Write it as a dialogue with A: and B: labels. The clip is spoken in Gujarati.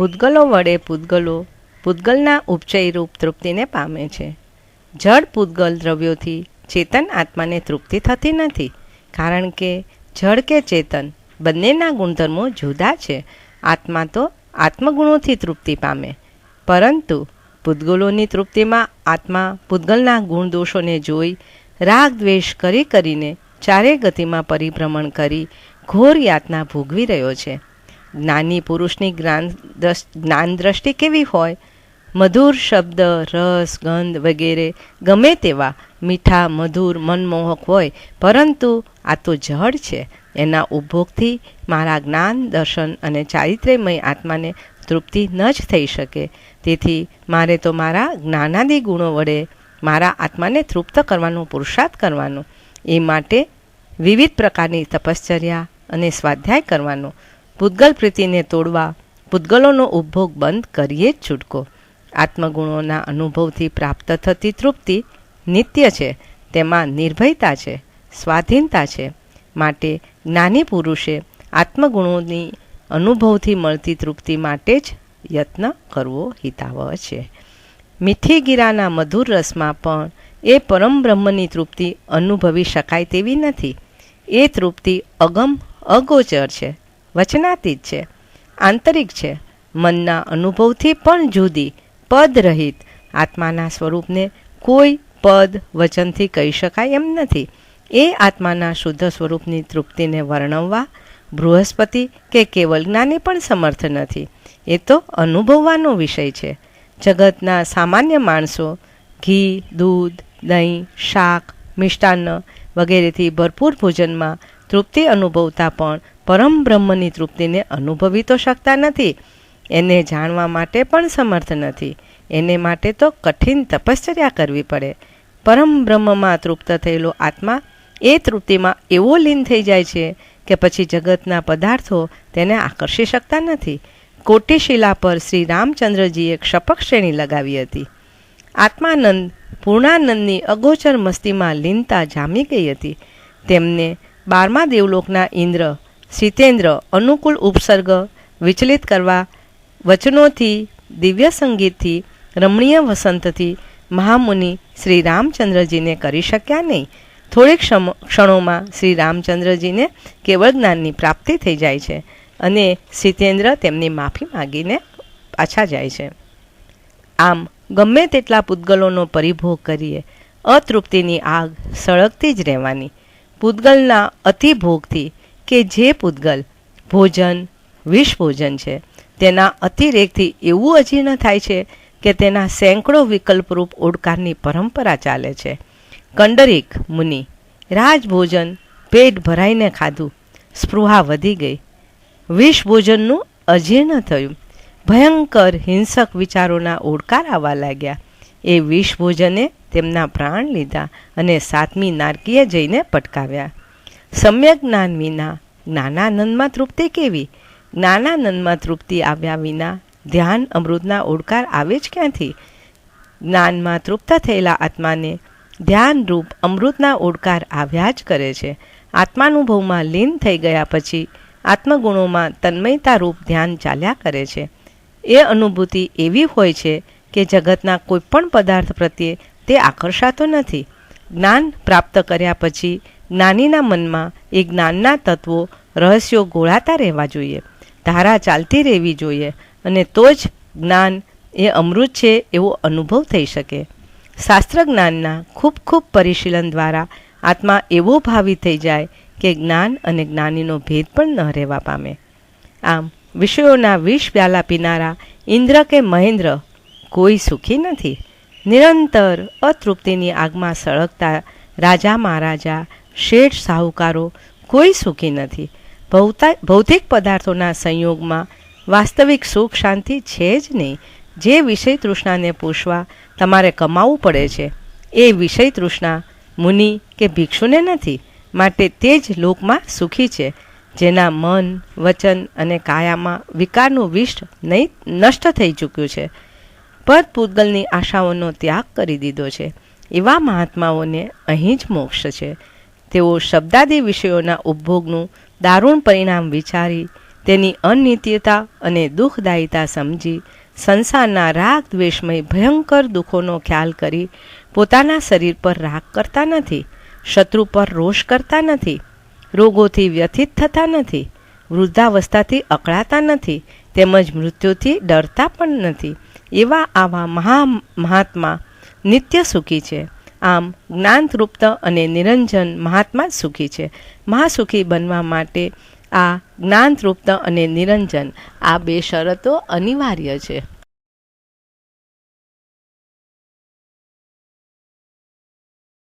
A: પૂતગલો વડે પૂતગલના ઉપચયરૂપ તૃપ્તિને પામે છે. જળ પૂતગલ દ્રવ્યોથી ચેતન આત્માને તૃપ્તિ થતી નથી, કારણ કે જળ કે ચેતન બંનેના ગુણધર્મો જુદા છે. આત્મા તો આત્મગુણોથી તૃપ્તિ પામે, પરંતુ પૂતગલોની તૃપ્તિમાં આત્મા પૂતગલના ગુણ દોષોને જોઈ રાગ દ્વેષ કરીને ચારે ગતિમાં પરિભ્રમણ કરી ઘોર યાતના ભોગવી રહ્યો છે. જ્ઞાની પુરુષની જ્ઞાન દ્રષ્ટિ કેવી હોય? મધુર શબ્દ, રસ, ગંધ વગેરે ગમે તેવા મીઠા, મધુર, મનમોહક હોય, પરંતુ આ તો જળ છે. એના ઉપભોગથી મારા જ્ઞાન, દર્શન અને ચારિત્ર્યમય આત્માને તૃપ્તિ ન જ થઈ શકે. તેથી મારે તો મારા જ્ઞાનાદિ ગુણો વડે મારા આત્માને તૃપ્ત કરવાનો પુરુષાર્થ કરવાનો. એ માટે વિવિધ પ્રકારની તપશ્ચર્યા અને સ્વાધ્યાય કરવાનો. પૂતગલ પ્રીતિને તોડવા પૂતગલોનો ઉપભોગ બંધ કરીએ જ છૂટકો. આત્મગુણોના અનુભવથી પ્રાપ્ત થતી તૃપ્તિ નિત્ય છે, તેમાં નિર્ભયતા છે, સ્વાધીનતા છે. માટે જ્ઞાની પુરુષે આત્મગુણોની અનુભવથી મળતી તૃપ્તિ માટે જ યત્ન કરવો હિતાવહ છે. મીઠી ગીરાના મધુર રસમાં પણ એ પરમ બ્રહ્મની તૃપ્તિ અનુભવી શકાય તેવી નથી. એ તૃપ્તિ અગોચર છે, વચનાતીત છે, આંતરિક છે, મનના અનુભવથી પણ જુદી, પદરહિત. આત્માના સ્વરૂપને કોઈ પદ વચનથી કહી શકાય એમ નથી. એ આત્માના શુદ્ધ સ્વરૂપની તૃપ્તિને વર્ણવવા બૃહસ્પતિ કે કેવલ જ્ઞાની પણ સમર્થ નથી. એ તો અનુભવવાનો વિષય છે. જગતના સામાન્ય માણસો ઘી, દૂધ, દહીં, શાક, મિષ્ટાન્ન વગેરેથી ભરપૂર ભોજનમાં તૃપ્તિ અનુભવતા પણ પરમ બ્રહ્મની તૃપ્તિને અનુભવી તો શકતા નથી. એને જાણવા માટે પણ સમર્થ નથી. એને માટે તો કઠિન તપશ્ચર્યા કરવી પડે. પરમ બ્રહ્મમાં તૃપ્ત થયેલો આત્મા એ તૃપ્તિમાં એવો લીન થઈ જાય છે કે પછી જગતના પદાર્થો તેને આકર્ષી શકતા નથી. કોટિશિલા પર શ્રી રામચંદ્રજીએ ક્ષપક શ્રેણી લગાવી હતી. આત્માનંદ પૂર્ણાનંદની અગોચર મસ્તીમાં લીનતા જામી ગઈ હતી. તેમને 12મા દેવલોકના ઇન્દ્ર શીતેન્દ્ર અનુકૂળ ઉપસર્ગ વિચલિત કરવા વચનોથી, દિવ્ય સંગીતથી, રમણીય વસંતથી મહામુનિ શ્રી રામચંદ્રજીને કરી શક્યા નહીં. થોડીક ક્ષણોમાં શ્રી રામચંદ્રજીને કેવળ જ્ઞાનની પ્રાપ્તિ થઈ જાય છે અને શીતેન્દ્ર તેમની માફી માગીને પાછા જાય છે. આમ ગમે તેટલા પૂતગલોનો પરિભોગ કરીએ, અતૃપ્તિની આગ સળગતી જ રહેવાની. પૂતગલના અતિભોગથી કે જે પૂતગલ ભોજન વિષ ભોજન છે, તેના અતિરેકથી એવું અજીર્ણ થાય છે કે તેના સેંકડો વિકલ્પરૂપ ઓડકારની પરંપરા ચાલે છે. કંડરીક મુનિ રાજભોજન પેટ ભરાઈને ખાધું, સ્પૃહા વધી ગઈ, વિષ ભોજનનું અજીર્ણ થયું, ભયંકર હિંસક વિચારોના ઓડકાર આવવા લાગ્યા. એ વિષ ભોજને તેમના પ્રાણ લીધા અને 7મી નારકીએ જઈને પટકાવ્યા. સમ્યક જ્ઞાન વિના જ્ઞાનાનંદમાં તૃપ્તિ કેવી? જ્ઞાનાનંદમાં તૃપ્તિ આવ્યા વિના ધ્યાન અમૃતના ઓડકાર આવે જ ક્યાંથી? જ્ઞાનમાં તૃપ્ત થયેલા આત્માને ધ્યાનરૂપ અમૃતના ઓડકાર આવ્યા જ કરે છે. આત્માનુભવમાં લીન થઈ ગયા પછી આત્મગુણોમાં તન્મયતારૂપ ધ્યાન ચાલ્યા કરે છે. એ અનુભૂતિ એવી હોય છે કે જગતના કોઈ પણ પદાર્થ પ્રત્યે તે આકર્ષાતો નથી. જ્ઞાન પ્રાપ્ત કર્યા પછી જ્ઞાનીના મનમાં એ જ્ઞાનના તત્વો રહસ્યો ગોળાતા રહેવા જોઈએ, ધારા ચાલતી રહેવી જોઈએ, અને તો જ જ્ઞાન એ અમૃત છે એવો અનુભવ થઈ શકે. શાસ્ત્ર જ્ઞાનના ખૂબ પરિશીલન દ્વારા આત્મા એવો ભાવી થઈ જાય કે જ્ઞાન અને જ્ઞાનીનો ભેદ પણ ન રહેવા પામે. આમ વિષયોના વિષ પ્યાલા પીનારા ઇન્દ્ર કે મહેન્દ્ર કોઈ સુખી નથી. નિરંતર અતૃપ્તિની આગમાં સળગતા રાજા મહારાજા, શેઠ સાહુકારો કોઈ સુખી નથી. ભૌતિક પદાર્થોના સંયોગમાં વાસ્તવિક સુખ શાંતિ છે જ નહીં. જે વિષય તૃષ્ણાને પોષવા તમારે કમાવવું પડે છે, એ વિષય તૃષ્ણા મુનિ કે ભિક્ષુને નથી. માટે તે જ લોકમાં સુખી છે, જેના મન, વચન અને કાયામાં વિકારનું વિષ નષ્ટ થઈ ચૂક્યું છે, પદ પૂતગલની આશાઓનો ત્યાગ કરી દીધો છે. એવા મહાત્માઓને અહીં જ મોક્ષ છે. તેઓ શબ્દાદી વિષયોના ઉપભોગનું દારૂણ પરિણામ વિચારી તેની અનિત્યતા અને દુઃખદાયિતા સમજી સંસારના રાગ દ્વેષમય ભયંકર દુઃખોનો ખ્યાલ કરી પોતાના શરીર પર રાગ કરતા નથી, શત્રુ પર રોષ કરતા નથી, રોગોથી વ્યથિત થતા નથી, વૃદ્ધાવસ્થાથી અકળાતા નથી, તેમજ મૃત્યુથી ડરતા પણ નથી. એવા આવા મહાત્મા નિત્ય સુખી છે. આમ જ્ઞાનતૃપ્ત અને નિરંજન મહાત્મા જ સુખી છે. મહાસુખી બનવા માટે આ જ્ઞાનતૃપ્ત અને નિરંજન આ બે શરતો અનિવાર્ય છે.